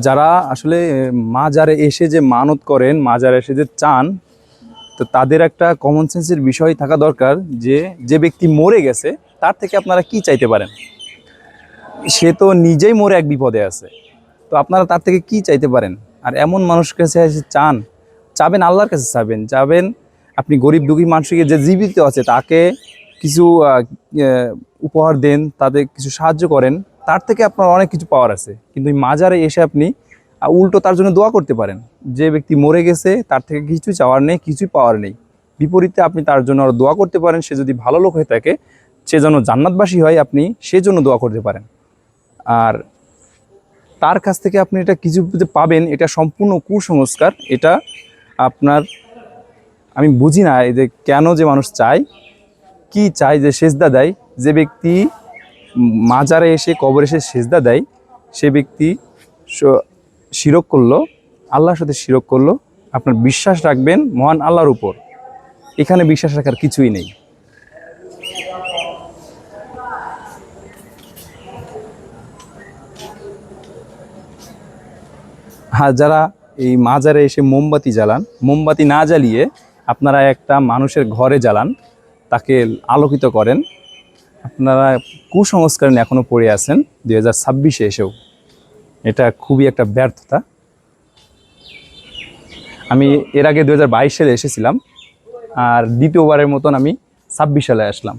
যারা আসলে মাজারে এসে যে মানত করেন, মাজারে এসে যে চান, তো তাদের একটা কমন সেন্সের বিষয় থাকা দরকার যে যে ব্যক্তি মরে গেছে তার থেকে আপনারা কি চাইতে পারেন। সে তো নিজেই মরে এক বিপদে আছে, তো আপনারা তার থেকে কি চাইতে পারেন। আর এমন মানুষের কাছে এসে চাবেন আল্লাহর কাছে চাবেন আপনি গরিব দুঃখী মানুষকে যে জীবিত আছে তাকে কিছু উপহার দেন, তাদের কিছু সাহায্য করেন, তার থেকে আপনার অনেক কিছু পাওয়ার আছে। কিন্তু এই মাজারে এসে আপনি উল্টো তার জন্য দোয়া করতে পারেন। যে ব্যক্তি মরে গেছে তার থেকে কিছু চাওয়ার নেই, কিছুই পাওয়ার নেই, বিপরীতে আপনি তার জন্য আরও দোয়া করতে পারেন। সে যদি ভালো লোক হয়ে থাকে, সে যেন জান্নাতবাসী হয়, আপনি সেজন্য দোয়া করতে পারেন। আর তার কাছ থেকে আপনি এটা কিছু যে পাবেন, এটা সম্পূর্ণ কুসংস্কার। এটা আপনার, আমি বুঝি না এই যে কেন যে মানুষ চায়, কি চায় যে সেজদা দেয়। যে ব্যক্তি মাজারে এসে কবরে এসে সেজদা দেয়, সে ব্যক্তি শিরক করলো, আল্লাহর সাথে শিরক করলো। আপনার বিশ্বাস রাখবেন মহান আল্লাহর উপর, এখানে বিশ্বাস রাখার কিছুই নেই। হ্যাঁ, যারা এই মাজারে এসে মোমবাতি জ্বালান, মোমবাতি না জ্বালিয়ে আপনারা একটা মানুষের ঘরে জ্বালান, তাকে আলোকিত করেন, আপনারা কুসংস্কার নিয়ে এখনও পড়ে আছেন 2026-এ এসেও। এটা খুবই একটা ব্যর্থতা। আমি এর আগে 2022 সালে এসেছিলাম, আর দ্বিতীয়বারের মতন আমি 26 সালে আসলাম।